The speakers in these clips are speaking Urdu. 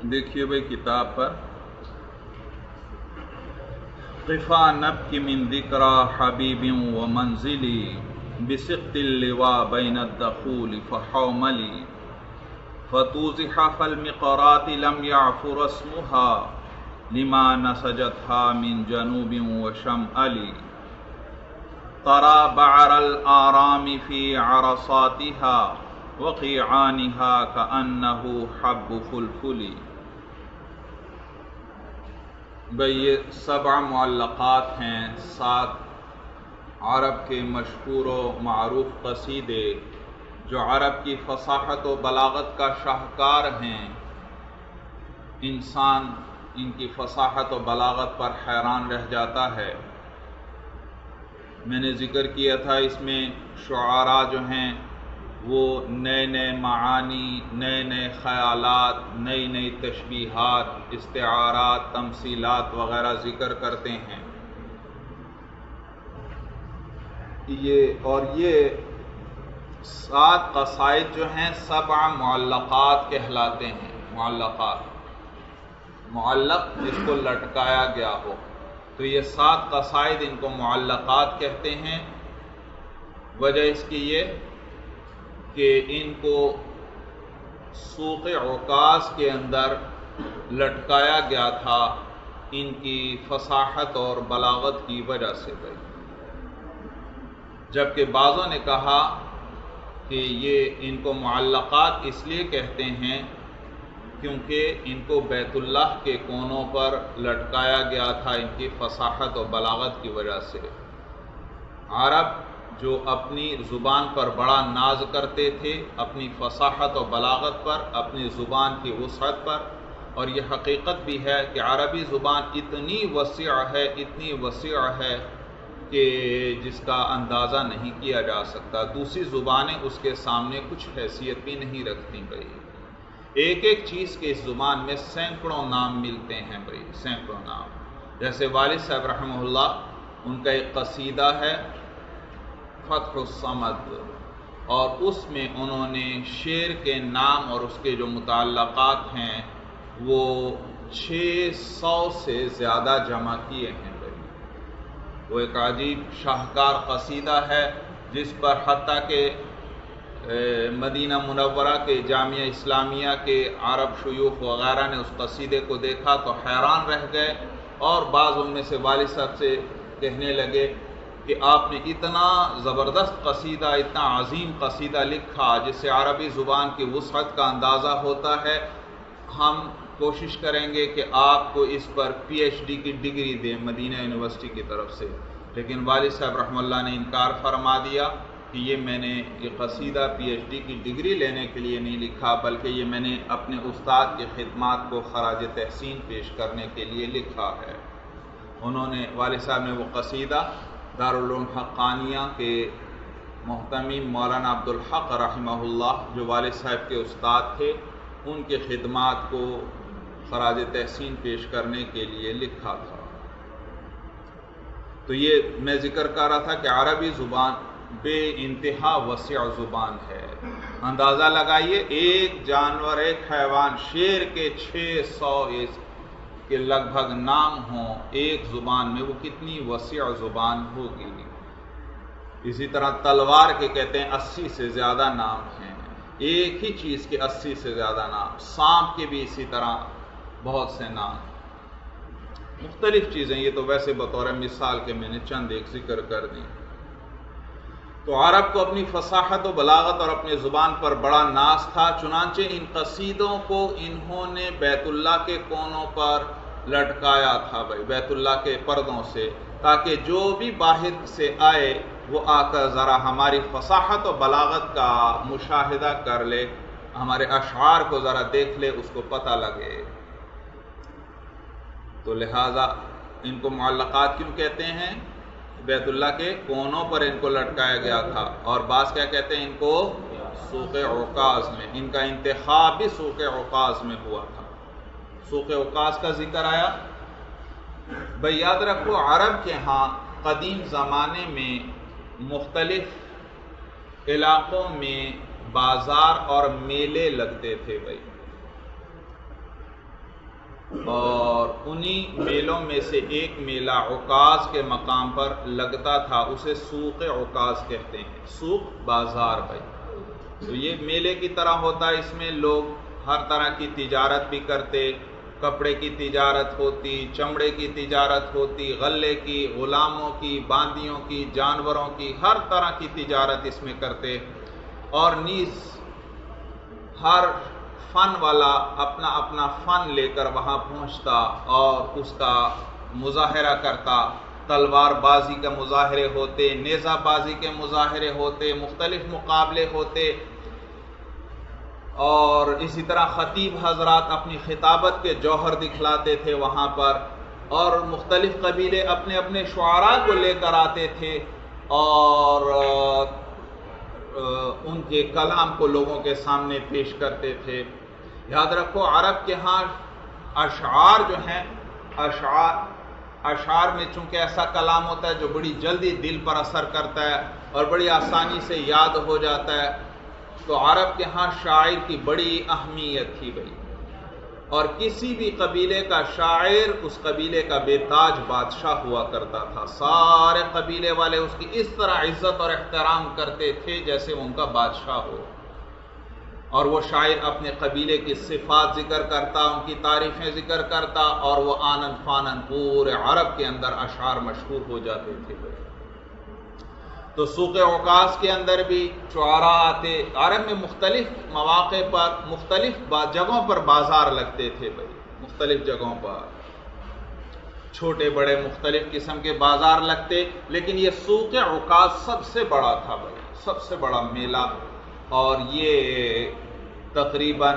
دیکھیے بھائی کتاب پر قفا نبکی من ذکرى حبیب و منزلی بسقط اللواء بین الدخول فحوملی فتوزح فالمقرات لم يعفر اسمها لما نسجتها من جنوب وشمال ترى بعر الآرام في عرصاتها وقيعانها كأنه حب فلفل۔ بھئی یہ 7 معلقات ہیں، 7 عرب کے مشہور و معروف قصیدے جو عرب کی فصاحت و بلاغت کا شاہکار ہیں۔ انسان ان کی فصاحت و بلاغت پر حیران رہ جاتا ہے۔ میں نے ذکر کیا تھا اس میں شعراء جو ہیں وہ نئے نئے معانی، نئے نئے خیالات، نئی نئی تشبیہات، استعارات، تمثیلات وغیرہ ذکر کرتے ہیں۔ یہ 7 قصائد جو ہیں 7 معلقات کہلاتے ہیں۔ معلق جس کو لٹکایا گیا ہو، تو یہ 7 قصائد ان کو معلقات کہتے ہیں۔ وجہ اس کی یہ کہ ان کو سوق عکاظ کے اندر لٹکایا گیا تھا ان کی فصاحت اور بلاغت کی وجہ سے بھائی، جبکہ بعضوں نے کہا کہ یہ ان کو معلقات اس لیے کہتے ہیں کیونکہ ان کو بیت اللہ کے کونوں پر لٹکایا گیا تھا ان کی فصاحت و بلاغت کی وجہ سے۔ عرب جو اپنی زبان پر بڑا ناز کرتے تھے، اپنی فصاحت و بلاغت پر، اپنی زبان کی وسعت پر، اور یہ حقیقت بھی ہے کہ عربی زبان اتنی وسیع ہے کہ جس کا اندازہ نہیں کیا جا سکتا۔ دوسری زبانیں اس کے سامنے کچھ حیثیت بھی نہیں رکھتی بھائی۔ ایک ایک چیز کے اس زبان میں سینکڑوں نام ملتے ہیں بھائی، سینکڑوں نام۔ جیسے والد صاحب رحمہ اللہ، ان کا ایک قصیدہ ہے فتح الصمد، اور اس میں انہوں نے شعر کے نام اور اس کے جو متعلقات ہیں وہ 600 سے زیادہ جمع کیے ہیں بھائی۔ وہ ایک عجیب شاہکار قصیدہ ہے جس پر حتیٰ کہ مدینہ منورہ کے جامعہ اسلامیہ کے عرب شیوخ وغیرہ نے اس قصیدے کو دیکھا تو حیران رہ گئے، اور بعض ان میں سے والد صاحب سے کہنے لگے کہ آپ نے اتنا زبردست قصیدہ، اتنا عظیم قصیدہ لکھا جس سے عربی زبان کی وسعت کا اندازہ ہوتا ہے، ہم کوشش کریں گے کہ آپ کو اس پر پی ایچ ڈی کی ڈگری دیں مدینہ یونیورسٹی کی طرف سے۔ لیکن والد صاحب رحمہ اللہ نے انکار فرما دیا کہ یہ میں نے یہ قصیدہ پی ایچ ڈی کی ڈگری لینے کے لیے نہیں لکھا، بلکہ یہ میں نے اپنے استاد کی خدمات کو خراج تحسین پیش کرنے کے لیے لکھا ہے۔ انہوں نے والد صاحب نے وہ قصیدہ دارالعلوم حقانیہ کے محتمم مولانا عبدالحق رحمہ اللہ جو والد صاحب کے استاد تھے، ان کے خدمات کو خراج تحسین پیش کرنے کے لیے لکھا تھا۔ تو یہ میں ذکر کر رہا تھا کہ عربی زبان بے انتہا وسیع زبان ہے۔ اندازہ لگائیے ایک جانور، ایک حیوان، شیر کے 600 کے لگ بھگ نام ہوں ایک زبان میں، وہ کتنی وسیع زبان ہوگی۔ اسی طرح تلوار کے کہتے ہیں 80 سے زیادہ نام ہیں، ایک ہی چیز کے 80 سے زیادہ نام۔ سانپ کے بھی اسی طرح بہت سے نام، مختلف چیزیں۔ یہ تو ویسے بطور مثال کے میں نے چند ایک ذکر کر دی۔ تو عرب کو اپنی فصاحت و بلاغت اور اپنی زبان پر بڑا ناز تھا، چنانچہ ان قصیدوں کو انہوں نے بیت اللہ کے کونوں پر لٹکایا تھا بھائی، بیت اللہ کے پردوں سے، تاکہ جو بھی باہر سے آئے وہ آ کر ذرا ہماری فصاحت و بلاغت کا مشاہدہ کر لے، ہمارے اشعار کو ذرا دیکھ لے، اس کو پتہ لگے۔ تو لہٰذا ان کو معلقات کیوں کہتے ہیں؟ بیت اللہ کے کونوں پر ان کو لٹکایا گیا تھا، اور بعض کیا کہتے ہیں ان کو سوق عکاظ میں، ان کا انتخاب بھی سوق عکاظ میں ہوا تھا۔ سوق عکاظ کا ذکر آیا بھئی، یاد رکھو عرب کے ہاں قدیم زمانے میں مختلف علاقوں میں بازار اور میلے لگتے تھے بھائی۔ اور انہی میلوں میں سے ایک میلہ عکاظ کے مقام پر لگتا تھا، اسے سوق عکاظ کہتے ہیں، سوق بازار بھائی۔ تو یہ میلے کی طرح ہوتا ہے، اس میں لوگ ہر طرح کی تجارت بھی کرتے، کپڑے کی تجارت ہوتی، چمڑے کی تجارت ہوتی، غلے کی، غلاموں کی، باندیوں کی، جانوروں کی، ہر طرح کی تجارت اس میں کرتے، اور نیز ہر فن والا اپنا اپنا فن لے کر وہاں پہنچتا اور اس کا مظاہرہ کرتا۔ تلوار بازی کے مظاہرے ہوتے، نیزہ بازی کے مظاہرے ہوتے، مختلف مقابلے ہوتے، اور اسی طرح خطیب حضرات اپنی خطابت کے جوہر دکھلاتے تھے وہاں پر، اور مختلف قبیلے اپنے اپنے شعراء کو لے کر آتے تھے اور ان کے کلام کو لوگوں کے سامنے پیش کرتے تھے۔ یاد رکھو عرب کے ہاں اشعار جو ہیں، اشعار میں چونکہ ایسا کلام ہوتا ہے جو بڑی جلدی دل پر اثر کرتا ہے اور بڑی آسانی سے یاد ہو جاتا ہے، تو عرب کے ہاں شاعر کی بڑی اہمیت تھی بھائی، اور کسی بھی قبیلے کا شاعر اس قبیلے کا بے تاج بادشاہ ہوا کرتا تھا۔ سارے قبیلے والے اس کی اس طرح عزت اور احترام کرتے تھے جیسے وہ ان کا بادشاہ ہو، اور وہ شاعر اپنے قبیلے کی صفات ذکر کرتا، ان کی تعریفیں ذکر کرتا، اور وہ آنن فانن پورے عرب کے اندر اشعار مشہور ہو جاتے تھے۔ تو سوق عکاظ کے اندر بھی شعراء آتے، عرب میں مختلف مواقع پر مختلف جگہوں پر بازار لگتے تھے بھائی، مختلف جگہوں پر چھوٹے بڑے مختلف قسم کے بازار لگتے، لیکن یہ سوق عکاظ سب سے بڑا تھا بھائی، سب سے بڑا میلہ، اور یہ تقریباً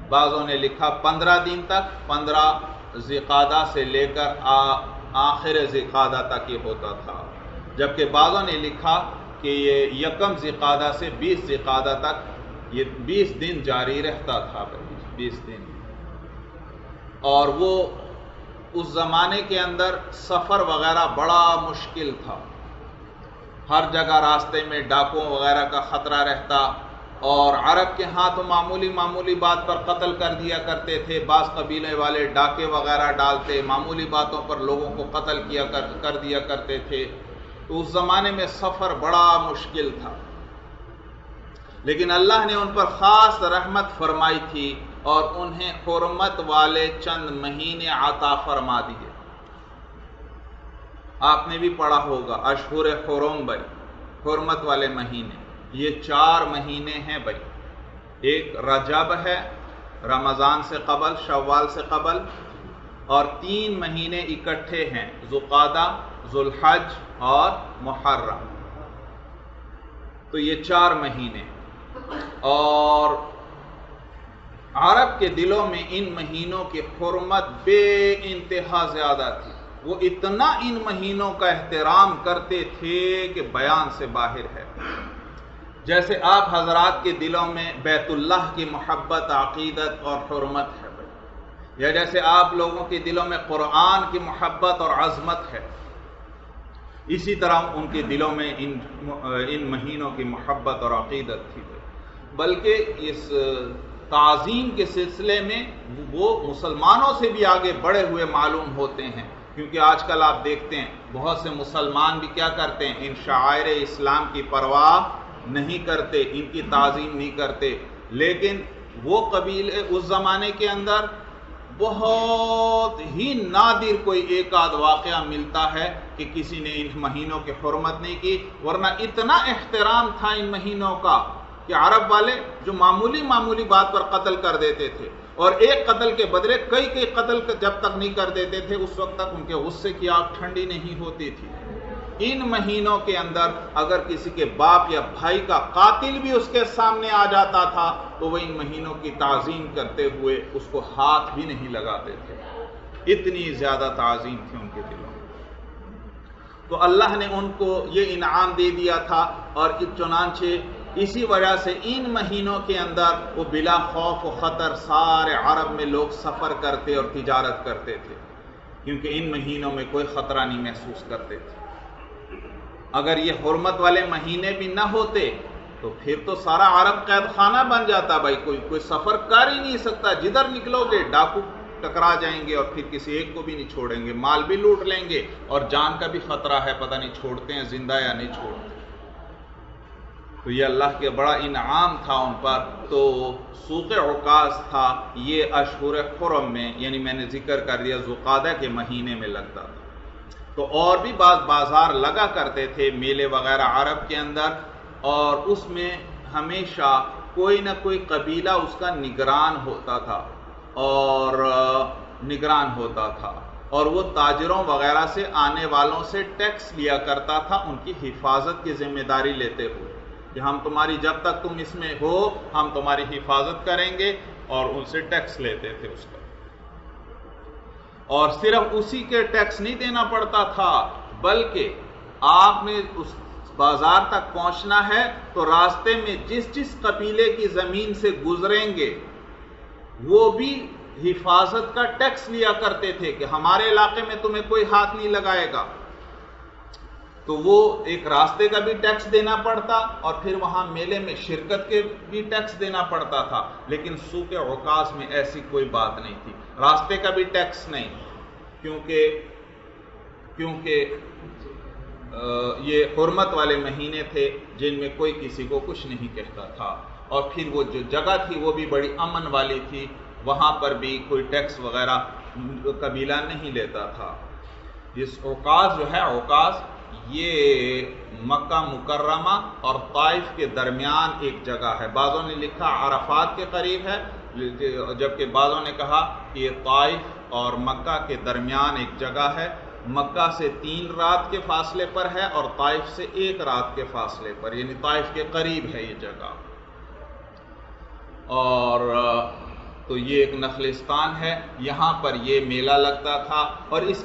بعضوں نے لکھا 15 دن تک، 15 ذی القعدہ سے لے کر آخر ذی القعدہ تک یہ ہوتا تھا، جبکہ بعضوں نے لکھا کہ یہ 1 ذی القعدہ سے 20 ذی القعدہ تک یہ 20 دن جاری رہتا تھا بھائی، 20 دن۔ اور وہ اس زمانے کے اندر سفر وغیرہ بڑا مشکل تھا، ہر جگہ راستے میں ڈاکوں وغیرہ کا خطرہ رہتا، اور عرب کے ہاں تو معمولی بات پر قتل کر دیا کرتے تھے، بعض قبیلے والے ڈاکے وغیرہ ڈالتے، معمولی باتوں پر لوگوں کو قتل کر دیا کرتے تھے، تو اس زمانے میں سفر بڑا مشکل تھا، لیکن اللہ نے ان پر خاص رحمت فرمائی تھی اور انہیں حرمت والے چند مہینے عطا فرما دیے۔ آپ نے بھی پڑھا ہوگا اشہر حرم بھائی، حرمت والے مہینے، یہ 4 مہینے ہیں بھائی، ایک رجب ہے رمضان سے قبل، شوال سے قبل، اور 3 مہینے اکٹھے ہیں، ذوالقعدہ، ذوالحج اور محرم، تو یہ 4 مہینے، اور عرب کے دلوں میں ان مہینوں کی حرمت بے انتہا زیادہ تھی، وہ اتنا ان مہینوں کا احترام کرتے تھے کہ بیان سے باہر ہے۔ جیسے آپ حضرات کے دلوں میں بیت اللہ کی محبت، عقیدت اور حرمت ہے، یا جیسے آپ لوگوں کے دلوں میں قرآن کی محبت اور عظمت ہے، اسی طرح ان کے دلوں میں ان مہینوں کی محبت اور عقیدت تھی، بلکہ اس تعظیم کے سلسلے میں وہ مسلمانوں سے بھی آگے بڑھے ہوئے معلوم ہوتے ہیں، کیونکہ آج کل آپ دیکھتے ہیں بہت سے مسلمان بھی کیا کرتے ہیں، ان شعائر اسلام کی پرواہ نہیں کرتے، ان کی تعظیم نہیں کرتے، لیکن وہ قبیلے اس زمانے کے اندر بہت ہی نادر کوئی ایک آدھ واقعہ ملتا ہے کہ کسی نے ان مہینوں کی حرمت نہیں کی، ورنہ اتنا احترام تھا ان مہینوں کا کہ عرب والے جو معمولی بات پر قتل کر دیتے تھے، اور ایک قتل کے بدلے کئی قتل جب تک نہیں کر دیتے تھے اس وقت تک ان کے غصے کی آگ ٹھنڈی نہیں ہوتی تھی۔ ان مہینوں کے اندر اگر کسی کے باپ یا بھائی کا قاتل بھی اس کے سامنے آ جاتا تھا تو وہ ان مہینوں کی تعظیم کرتے ہوئے اس کو ہاتھ بھی نہیں لگاتے تھے، اتنی زیادہ تعظیم تھی ان کے دلوں میں۔ تو اللہ نے ان کو یہ انعام دے دیا تھا، اور چنانچہ اسی وجہ سے ان مہینوں کے اندر وہ بلا خوف و خطر سارے عرب میں لوگ سفر کرتے اور تجارت کرتے تھے، کیونکہ ان مہینوں میں کوئی خطرہ نہیں محسوس کرتے تھے۔ اگر یہ حرمت والے مہینے بھی نہ ہوتے تو پھر تو سارا عرب قید خانہ بن جاتا بھائی، کوئی سفر کر ہی نہیں سکتا، جدھر نکلو گے ڈاکو ٹکرا جائیں گے اور پھر کسی ایک کو بھی نہیں چھوڑیں گے، مال بھی لوٹ لیں گے اور جان کا بھی خطرہ ہے، پتہ نہیں چھوڑتے ہیں زندہ یا نہیں چھوڑتے۔ تو یہ اللہ کے بڑا انعام تھا ان پر۔ تو سوق عکاظ تھا، یہ اشہر حرم میں، یعنی میں نے ذکر کر دیا ذوالقعدہ کے مہینے میں لگتا تھا۔ تو اور بھی بعض بازار لگا کرتے تھے میلے وغیرہ عرب کے اندر، اور اس میں ہمیشہ کوئی نہ کوئی قبیلہ اس کا نگران ہوتا تھا اور وہ تاجروں وغیرہ سے آنے والوں سے ٹیکس لیا کرتا تھا، ان کی حفاظت کی ذمہ داری لیتے ہوئے کہ ہم تمہاری جب تک تم اس میں ہو ہم تمہاری حفاظت کریں گے، اور ان سے ٹیکس لیتے تھے اس کا۔ اور صرف اسی کے ٹیکس نہیں دینا پڑتا تھا، بلکہ آپ نے اس بازار تک پہنچنا ہے تو راستے میں جس قبیلے کی زمین سے گزریں گے وہ بھی حفاظت کا ٹیکس لیا کرتے تھے کہ ہمارے علاقے میں تمہیں کوئی ہاتھ نہیں لگائے گا۔ تو وہ ایک راستے کا بھی ٹیکس دینا پڑتا اور پھر وہاں میلے میں شرکت کے بھی ٹیکس دینا پڑتا تھا، لیکن سوق عکاظ میں ایسی کوئی بات نہیں تھی، راستے کا بھی ٹیکس نہیں، کیونکہ یہ حرمت والے مہینے تھے جن میں کوئی کسی کو کچھ نہیں کہتا تھا، اور پھر وہ جو جگہ تھی وہ بھی بڑی امن والی تھی، وہاں پر بھی کوئی ٹیکس وغیرہ قبیلہ نہیں لیتا تھا۔ اس عکاظ جو ہے عکاظ یہ مکہ مکرمہ اور طائف کے درمیان ایک جگہ ہے، بعضوں نے لکھا عرفات کے قریب ہے، جبکہ بعضوں نے کہا کہ یہ طائف اور مکہ کے درمیان ایک جگہ ہے، مکہ سے 3 رات کے فاصلے پر ہے اور طائف سے 1 رات کے فاصلے پر، یعنی طائف کے قریب ہے یہ جگہ۔ اور تو یہ ایک نخلستان ہے، یہاں پر یہ میلہ لگتا تھا، اور اس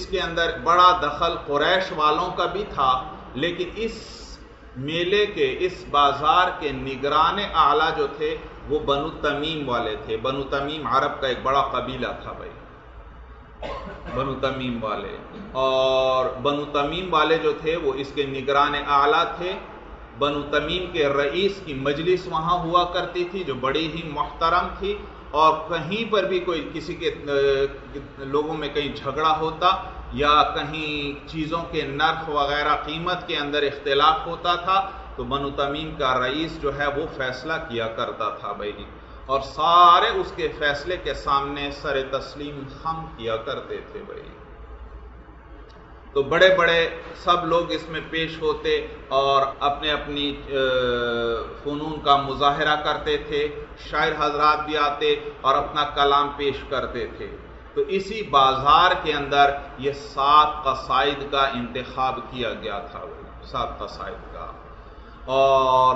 کے اندر بڑا دخل قریش والوں کا بھی تھا، لیکن اس میلے کے اس بازار کے نگران اعلیٰ جو تھے وہ بنو تمیم والے تھے۔ بنو تمیم عرب کا ایک بڑا قبیلہ تھا بھائی، بنو تمیم والے، اور بنو تمیم والے جو تھے وہ اس کے نگران اعلیٰ تھے۔ بنو تمیم کے رئیس کی مجلس وہاں ہوا کرتی تھی جو بڑی ہی محترم تھی، اور کہیں پر بھی کوئی کسی کے لوگوں میں کہیں جھگڑا ہوتا یا کہیں چیزوں کے نرخ وغیرہ قیمت کے اندر اختلاف ہوتا تھا تو بنو تمیم کا رئیس جو ہے وہ فیصلہ کیا کرتا تھا بھائی، اور سارے اس کے فیصلے کے سامنے سر تسلیم خم کیا کرتے تھے بھائی۔ تو بڑے بڑے سب لوگ اس میں پیش ہوتے اور اپنے اپنی فنون کا مظاہرہ کرتے تھے، شاعر حضرات بھی آتے اور اپنا کلام پیش کرتے تھے۔ تو اسی بازار کے اندر یہ 7 قصائد کا انتخاب کیا گیا تھا، 7 قصائد کا، اور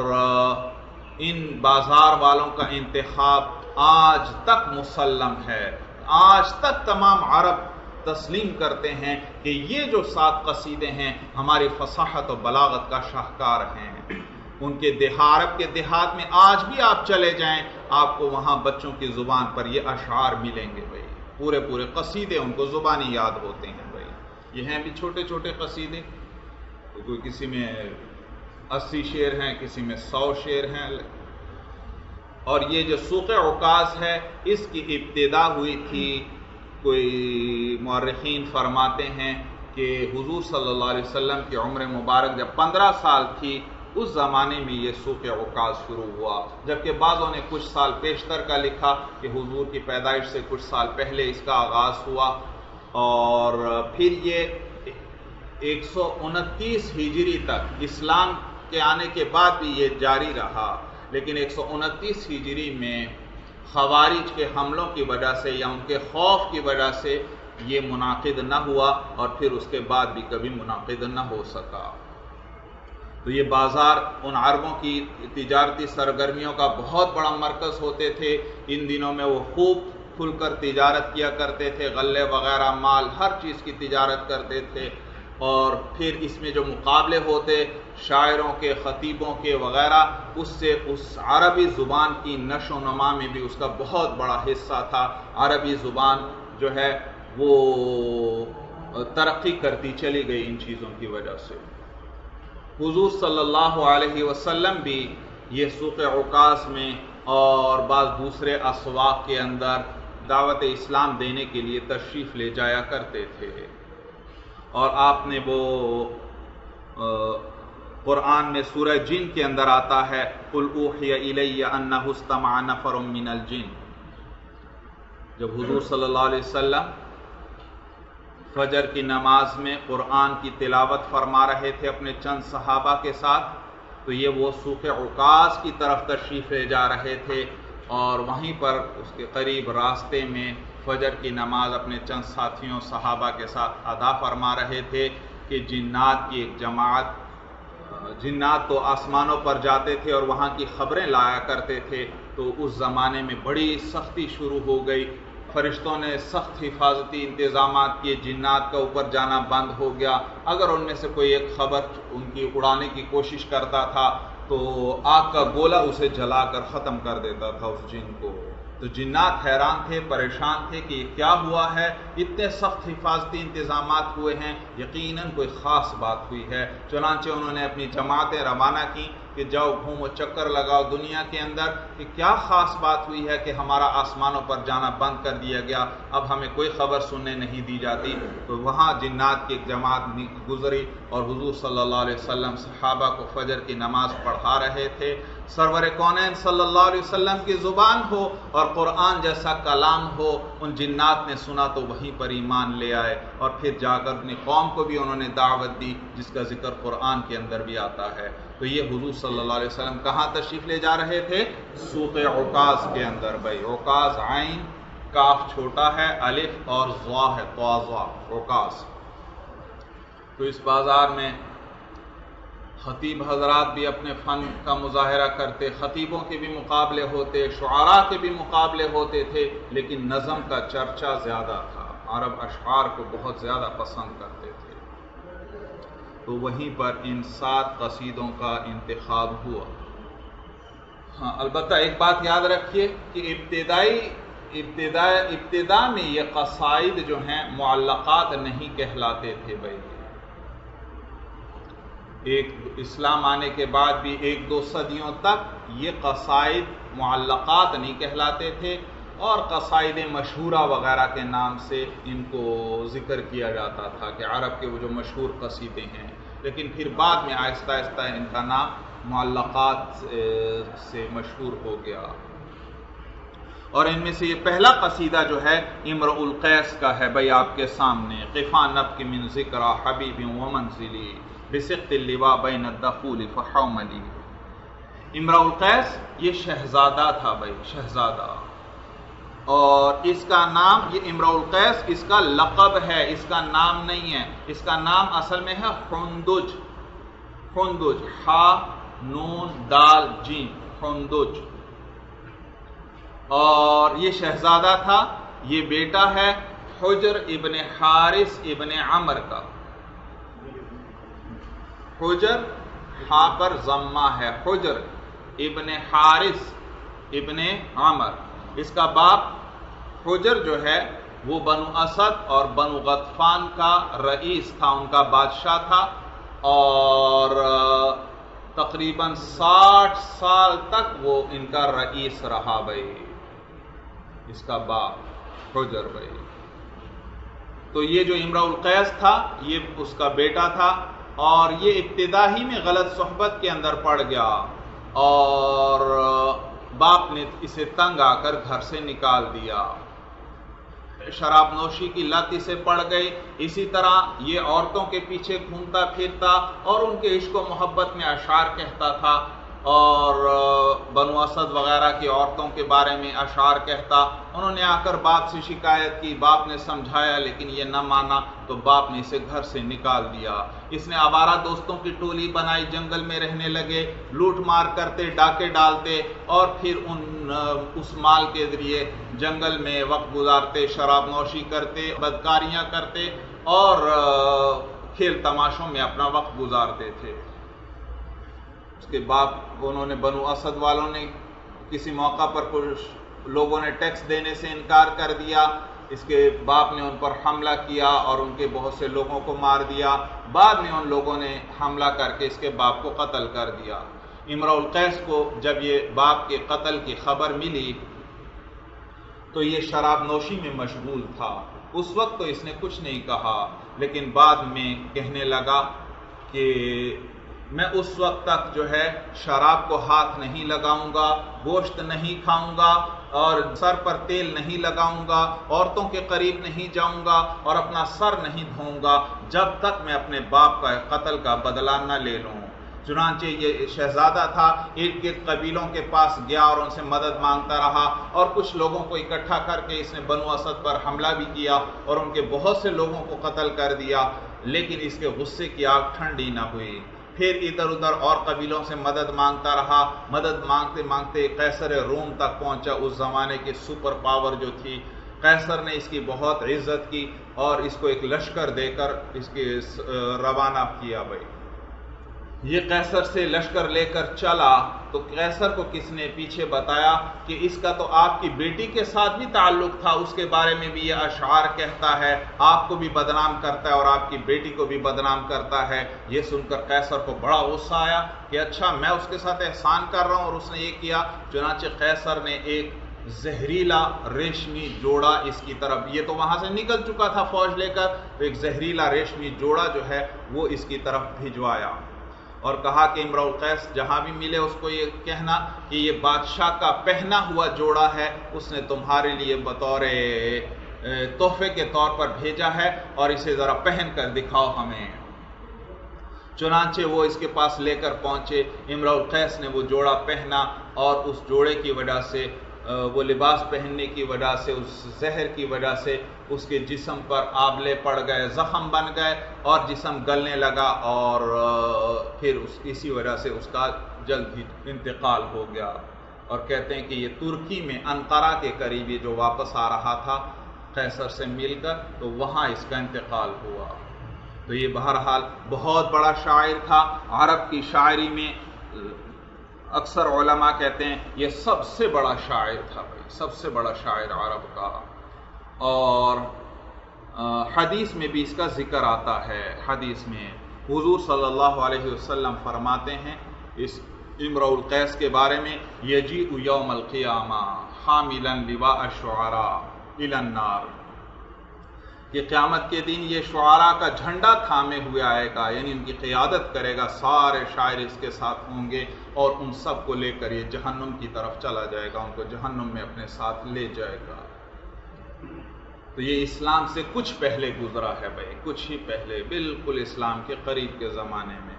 ان بازار والوں کا انتخاب آج تک مسلم ہے، آج تک تمام عرب تسلیم کرتے ہیں کہ یہ جو 7 قصیدے ہیں ہماری فصاحت و بلاغت کا شاہکار ہیں۔ ان کے عرب کے دیہات میں آج بھی آپ چلے جائیں آپ کو وہاں بچوں کی زبان پر یہ اشعار ملیں گے بھائی، پورے پورے قصیدے ان کو زبانی یاد ہوتے ہیں بھائی۔ یہ ہیں بھی چھوٹے چھوٹے قصیدے، تو کوئی کسی میں 80 شعر ہیں، کسی میں 100 شعر ہیں۔ اور یہ جو سوق عکاظ ہے اس کی ابتدا ہوئی تھی، کوئی مورخین فرماتے ہیں کہ حضور صلی اللہ علیہ وسلم کی عمر مبارک جب 15 سال تھی اس زمانے میں یہ سوق عکاظ شروع ہوا، جبکہ بعضوں نے کچھ سال پیشتر کا لکھا کہ حضور کی پیدائش سے کچھ سال پہلے اس کا آغاز ہوا، اور پھر یہ 129 ہجری تک اسلام کے آنے کے بعد بھی یہ جاری رہا، لیکن 129 ہجری میں خوارج کے حملوں کی وجہ سے یا ان کے خوف کی وجہ سے یہ منعقد نہ ہوا، اور پھر اس کے بعد بھی کبھی منعقد نہ ہو سکا۔ تو یہ بازار ان عربوں کی تجارتی سرگرمیوں کا بہت بڑا مرکز ہوتے تھے، ان دنوں میں وہ خوب کھل کر تجارت کیا کرتے تھے، غلے وغیرہ مال ہر چیز کی تجارت کرتے تھے، اور پھر اس میں جو مقابلے ہوتے شاعروں کے، خطیبوں کے وغیرہ، اس سے اس عربی زبان کی نشو و نما میں بھی اس کا بہت بڑا حصہ تھا۔ عربی زبان جو ہے وہ ترقی کرتی چلی گئی ان چیزوں کی وجہ سے۔ حضور صلی اللہ علیہ وسلم بھی یہ سوق عکاظ میں اور بعض دوسرے اسواق کے اندر دعوت اسلام دینے کے لیے تشریف لے جایا کرتے تھے۔ اور آپ نے وہ قرآن میں سورہ جن کے اندر آتا ہے قُلْ أُوحِيَ إِلَيَّ أَنَّهُ اسْتَمَعَ نَفَرٌ مِّنَ الْجِنِّ، جب حضور صلی اللہ علیہ وسلم فجر کی نماز میں قرآن کی تلاوت فرما رہے تھے اپنے چند صحابہ کے ساتھ، تو یہ وہ سوق عکاظ کی طرف تشریف لے جا رہے تھے، اور وہیں پر اس کے قریب راستے میں فجر کی نماز اپنے چند ساتھیوں صحابہ کے ساتھ ادا فرما رہے تھے کہ جنات کی ایک جماعت، جنات تو آسمانوں پر جاتے تھے اور وہاں کی خبریں لایا کرتے تھے، تو اس زمانے میں بڑی سختی شروع ہو گئی، فرشتوں نے سخت حفاظتی انتظامات کیے، جنات کا اوپر جانا بند ہو گیا۔ اگر ان میں سے کوئی ایک خبر ان کی اڑانے کی کوشش کرتا تھا تو آگ کا گولا اسے جلا کر ختم کر دیتا تھا اس جن کو۔ تو جنات حیران تھے، پریشان تھے کہ یہ کیا ہوا ہے، اتنے سخت حفاظتی انتظامات ہوئے ہیں، یقیناً کوئی خاص بات ہوئی ہے۔ چنانچہ انہوں نے اپنی جماعتیں روانہ کی کہ جاؤ گھومو چکر لگاؤ دنیا کے اندر کہ کیا خاص بات ہوئی ہے کہ ہمارا آسمانوں پر جانا بند کر دیا گیا، اب ہمیں کوئی خبر سننے نہیں دی جاتی۔ تو وہاں جنات کی ایک جماعت گزری اور حضور صلی اللہ علیہ وسلم صحابہ کو فجر کی نماز پڑھا رہے تھے۔ سرور کونین صلی اللہ علیہ وسلم کی زبان ہو اور قرآن جیسا کلام ہو، ان جنات نے سنا تو وہیں پر ایمان لے آئے، اور پھر جا کر اپنی قوم کو بھی انہوں نے دعوت دی، جس کا ذکر قرآن کے اندر بھی آتا ہے۔ تو یہ حضور صلی اللہ علیہ وسلم کہاں تشریف لے جا رہے تھے؟ سوق عکاظ کے اندر۔ بھائی عکاظ عین کاف چھوٹا ہے، الف اور ضا ہے، طازا عکاظ۔ تو اس بازار میں خطیب حضرات بھی اپنے فن کا مظاہرہ کرتے، خطیبوں کے بھی مقابلے ہوتے، شعراء کے بھی مقابلے ہوتے تھے، لیکن نظم کا چرچا زیادہ تھا، عرب اشعار کو بہت زیادہ پسند کرتے تھے۔ تو وہیں پر ان 7 قصیدوں کا انتخاب ہوا۔ ہاں البتہ ایک بات یاد رکھیے کہ ابتدا میں یہ قصائد جو ہیں معلقات نہیں کہلاتے تھے بھائی، ایک اسلام آنے کے بعد بھی 1-2 صدیوں تک یہ قصائد معلقات نہیں کہلاتے تھے، اور قصائد مشہورہ وغیرہ کے نام سے ان کو ذکر کیا جاتا تھا کہ عرب کے وہ جو مشہور قصیدے ہیں، لیکن پھر بعد میں آہستہ آہستہ ان کا نام معلقات سے مشہور ہو گیا۔ اور ان میں سے یہ پہلا قصیدہ جو ہے امرؤ القیس کا ہے بھائی آپ کے سامنے، قفا نبک من ذکرى حبیب ومنزلی بسقط اللواء بین الدخول فحوملی۔ امرؤ القیس یہ شہزادہ تھا بھائی، شہزادہ، اور اس کا نام، یہ امرؤ القیس اس کا لقب ہے، اس کا نام نہیں ہے، اس کا نام اصل میں ہے حندج، حندج، حا نون دال جیم، حندج، اور یہ شہزادہ تھا، یہ بیٹا ہے حجر ابن حارث ابن عمر کا۔ حجر ہا پر ضمہ ہے، حجر ابن حارث ابن عمر، اس کا باپ حجر جو ہے وہ بنو اسد اور بنو غطفان کا رئیس تھا، ان کا بادشاہ تھا، اور تقریباً 60 سال تک وہ ان کا رئیس رہا بھائی، اس کا باپ حجر بھائی۔ تو یہ جو امرؤ القیس تھا یہ اس کا بیٹا تھا، اور یہ ابتدا ہی میں غلط صحبت کے اندر پڑ گیا، اور باپ نے اسے تنگ آ کر گھر سے نکال دیا، شراب نوشی کی لت اسے پڑ گئی، اسی طرح یہ عورتوں کے پیچھے گھومتا پھرتا اور ان کے عشق و محبت میں اشعار کہتا تھا، اور بنو اسد وغیرہ کی عورتوں کے بارے میں اشعار کہتا۔ انہوں نے آ کر باپ سے شکایت کی، باپ نے سمجھایا لیکن یہ نہ مانا، تو باپ نے اسے گھر سے نکال دیا۔ اس نے آوارہ دوستوں کی ٹولی بنائی، جنگل میں رہنے لگے، لوٹ مار کرتے، ڈاکے ڈالتے، اور پھر اس مال کے ذریعے جنگل میں وقت گزارتے، شراب نوشی کرتے، بدکاریاں کرتے، اور کھیل تماشوں میں اپنا وقت گزارتے تھے۔ اس کے بعد انہوں نے، بنو اسد والوں نے کسی موقع پر کچھ لوگوں نے ٹیکس دینے سے انکار کر دیا، اس کے باپ نے ان پر حملہ کیا اور ان کے بہت سے لوگوں کو مار دیا، بعد میں ان لوگوں نے حملہ کر کے اس کے باپ کو قتل کر دیا۔ امرؤ القیس کو جب یہ باپ کے قتل کی خبر ملی تو یہ شراب نوشی میں مشغول تھا. اس وقت تو اس نے کچھ نہیں کہا، لیکن بعد میں کہنے لگا کہ میں اس وقت تک جو ہے شراب کو ہاتھ نہیں لگاؤں گا، گوشت نہیں کھاؤں گا، اور سر پر تیل نہیں لگاؤں گا، عورتوں کے قریب نہیں جاؤں گا، اور اپنا سر نہیں دھوؤں گا جب تک میں اپنے باپ کا قتل کا بدلہ نہ لے لوں. چنانچہ یہ شہزادہ تھا، ارد گرد قبیلوں کے پاس گیا اور ان سے مدد مانگتا رہا، اور کچھ لوگوں کو اکٹھا کر کے اس نے بنو اسد پر حملہ بھی کیا اور ان کے بہت سے لوگوں کو قتل کر دیا، لیکن اس کے غصے کی آگ ٹھنڈی نہ ہوئی. پھر ادھر ادھر اور قبیلوں سے مدد مانگتا رہا. مدد مانگتے مانگتے قیصر روم تک پہنچا، اس زمانے کی سپر پاور جو تھی. قیصر نے اس کی بہت عزت کی اور اس کو ایک لشکر دے کر اس کے روانہ کیا. بھائی یہ قیصر سے لشکر لے کر چلا تو قیصر کو کس نے پیچھے بتایا کہ اس کا تو آپ کی بیٹی کے ساتھ بھی تعلق تھا، اس کے بارے میں بھی یہ اشعار کہتا ہے، آپ کو بھی بدنام کرتا ہے اور آپ کی بیٹی کو بھی بدنام کرتا ہے. یہ سن کر قیصر کو بڑا غصہ آیا کہ اچھا میں اس کے ساتھ احسان کر رہا ہوں اور اس نے یہ کیا. چنانچہ قیصر نے ایک زہریلا ریشمی جوڑا اس کی طرف، یہ تو وہاں سے نکل چکا تھا فوج لے کر، تو ایک زہریلا ریشمی جوڑا جو ہے وہ اس کی طرف بھجوایا اور کہا کہ امرؤ القیس جہاں بھی ملے اس کو یہ کہنا کہ یہ بادشاہ کا پہنا ہوا جوڑا ہے، اس نے تمہارے لیے بطور تحفے کے طور پر بھیجا ہے اور اسے ذرا پہن کر دکھاؤ ہمیں. چنانچہ وہ اس کے پاس لے کر پہنچے. امرؤ القیس نے وہ جوڑا پہنا اور اس جوڑے کی وجہ سے، وہ لباس پہننے کی وجہ سے، اس زہر کی وجہ سے اس کے جسم پر آبلے پڑ گئے، زخم بن گئے اور جسم گلنے لگا، اور پھر اسی وجہ سے اس کا جلد ہی انتقال ہو گیا. اور کہتے ہیں کہ یہ ترکی میں انقرہ کے قریب جو واپس آ رہا تھا قیصر سے مل کر، تو وہاں اس کا انتقال ہوا. تو یہ بہرحال بہت بڑا شاعر تھا. عرب کی شاعری میں اکثر علماء کہتے ہیں یہ سب سے بڑا شاعر تھا بھائی، سب سے بڑا شاعر عرب کا. اور حدیث میں بھی اس کا ذکر آتا ہے. حدیث میں حضور صلی اللہ علیہ وسلم فرماتے ہیں اس امرؤ القیس کے بارے میں، یجیء یوم القیامہ حاملا لواء الشعراء الی النار، کہ قیامت کے دن یہ شعراء کا جھنڈا تھامے ہوئے آئے گا، یعنی ان کی قیادت کرے گا، سارے شاعر اس کے ساتھ ہوں گے اور ان سب کو لے کر یہ جہنم کی طرف چلا جائے گا، ان کو جہنم میں اپنے ساتھ لے جائے گا. تو یہ اسلام سے کچھ پہلے گزرا ہے بھائی، کچھ ہی پہلے، بالکل اسلام کے قریب کے زمانے میں.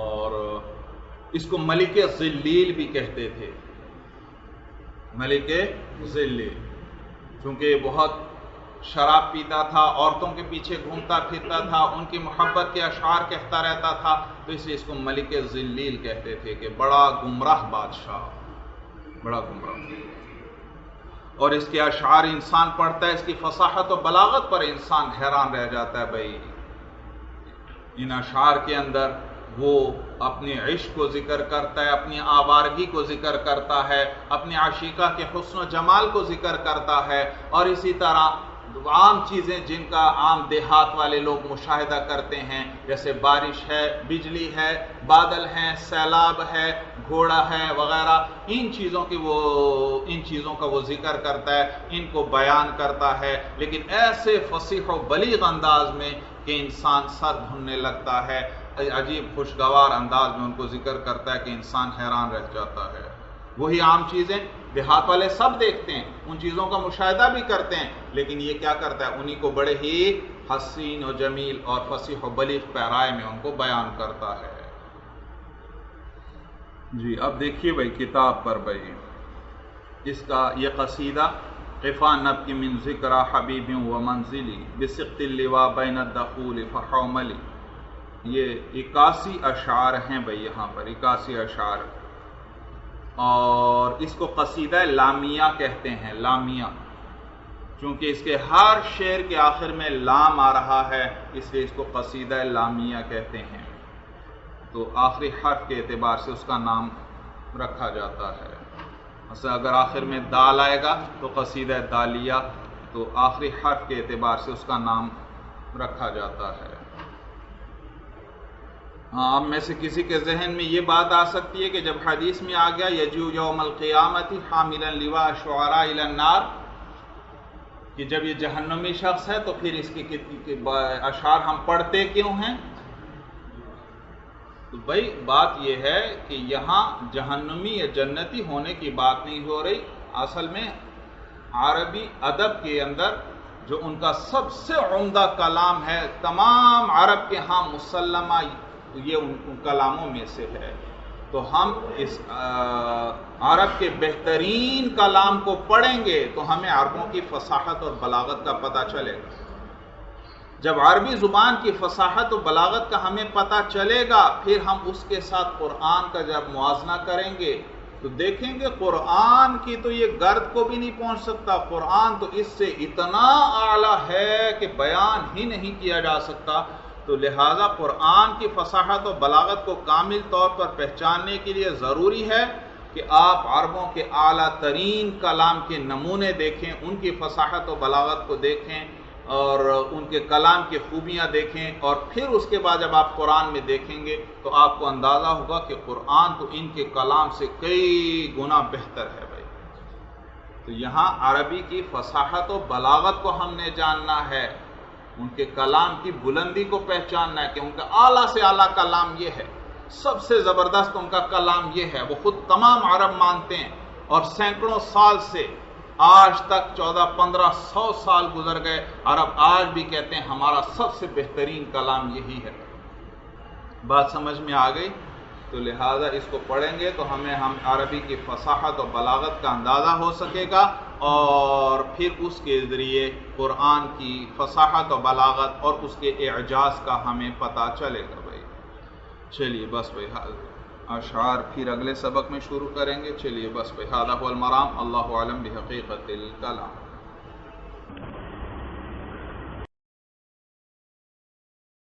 اور اس کو ملک ذلیل بھی کہتے تھے، ملک ذلیل، چونکہ یہ بہت شراب پیتا تھا، عورتوں کے پیچھے گھومتا پھرتا تھا، ان کی محبت کے اشعار کہتا رہتا تھا، تو اس لیے اس کو ملک ذلیل کہتے تھے کہ بڑا گمراہ بادشاہ، بڑا گمراہ. اور اس کے اشعار انسان پڑھتا ہے، اس کی فصاحت و بلاغت پر انسان حیران رہ جاتا ہے بھائی. ان اشعار کے اندر وہ اپنے عشق کو ذکر کرتا ہے، اپنی آوارگی کو ذکر کرتا ہے، اپنے عاشقہ کے حسن و جمال کو ذکر کرتا ہے، اور اسی طرح عام چیزیں جن کا عام دیہات والے لوگ مشاہدہ کرتے ہیں، جیسے بارش ہے، بجلی ہے، بادل ہیں، سیلاب ہے، گھوڑا ہے وغیرہ، ان چیزوں کا وہ ذکر کرتا ہے، ان کو بیان کرتا ہے، لیکن ایسے فصیح و بلیغ انداز میں کہ انسان سر دھننے لگتا ہے. عجیب خوشگوار انداز میں ان کو ذکر کرتا ہے کہ انسان حیران رہ جاتا ہے. وہی عام چیزیں دیہات والے سب دیکھتے ہیں، ان چیزوں کا مشاہدہ بھی کرتے ہیں، لیکن یہ کیا کرتا ہے، انہی کو بڑے ہی حسین و جمیل اور فصیح و بلیغ پیرائے میں ان کو بیان کرتا ہے. جی اب دیکھیے بھائی کتاب پر بھائی اس کا یہ قصیدہ، قفا نبکی من ذکر حبیب و منزلی بسقط اللواء بین الدخول فحوملی، یہ 81 اشعار ہیں بھائی، یہاں پر 81 اشعار. اور اس کو قصیدہ لامیہ کہتے ہیں، لامیہ، چونکہ اس کے ہر شعر کے آخر میں لام آ رہا ہے، اس لیے اس کو قصیدہ لامیہ کہتے ہیں. تو آخری حرف کے اعتبار سے اس کا نام رکھا جاتا ہے. مثلا اگر آخر میں دال آئے گا تو قصیدہ دالیہ، تو آخری حرف کے اعتبار سے اس کا نام رکھا جاتا ہے. ہاں، اب میں سے کسی کے ذہن میں یہ بات آ سکتی ہے کہ جب حدیث میں آ گیا یجو یوم القیامت حاملا لواء الشعراء الی النار، کہ جب یہ جہنمی شخص ہے تو پھر اس کی اشعار ہم پڑھتے کیوں ہیں؟ تو بھائی بات یہ ہے کہ یہاں جہنمی یا جنتی ہونے کی بات نہیں ہو رہی، اصل میں عربی ادب کے اندر جو ان کا سب سے عمدہ کلام ہے، تمام عرب کے ہاں مسلمہ یہ ان کلاموں میں سے ہے، تو ہم اس عرب کے بہترین کلام کو پڑھیں گے تو ہمیں عربوں کی فصاحت اور بلاغت کا پتہ چلے گا۔ جب عربی زبان کی فصاحت و بلاغت کا ہمیں پتہ چلے گا، پھر ہم اس کے ساتھ قرآن کا جب موازنہ کریں گے تو دیکھیں گے قرآن کی تو یہ گرد کو بھی نہیں پہنچ سکتا، قرآن تو اس سے اتنا اعلیٰ ہے کہ بیان ہی نہیں کیا جا سکتا۔ تو لہذا قرآن کی فصاحت و بلاغت کو کامل طور پر پہچاننے کے لیے ضروری ہے کہ آپ عربوں کے اعلیٰ ترین کلام کے نمونے دیکھیں، ان کی فصاحت و بلاغت کو دیکھیں اور ان کے کلام کی خوبیاں دیکھیں، اور پھر اس کے بعد جب آپ قرآن میں دیکھیں گے تو آپ کو اندازہ ہوگا کہ قرآن تو ان کے کلام سے کئی گنا بہتر ہے بھائی۔ تو یہاں عربی کی فصاحت و بلاغت کو ہم نے جاننا ہے، ان کے کلام کی بلندی کو پہچاننا ہے کہ ان کا اعلیٰ سے اعلیٰ کلام یہ ہے، سب سے زبردست ان کا کلام یہ ہے، وہ خود تمام عرب مانتے ہیں، اور سینکڑوں سال سے آج تک 1400-1500 سال گزر گئے، عرب آج بھی کہتے ہیں ہمارا سب سے بہترین کلام یہی ہے۔ بات سمجھ میں آ گئی؟ تو لہذا اس کو پڑھیں گے تو ہم عربی کی فصاحت و بلاغت کا اندازہ ہو سکے گا، اور پھر اس کے ذریعے قرآن کی فصاحت و بلاغت اور اس کے اعجاز کا ہمیں پتہ چلے گا بھائی۔ چلیے بس بھائی، اشعار پھر اگلے سبق میں شروع کریں گے۔ چلیے بس بھائی، ھذا ھو المرام، اللہ اعلم بحقیقت الکلام۔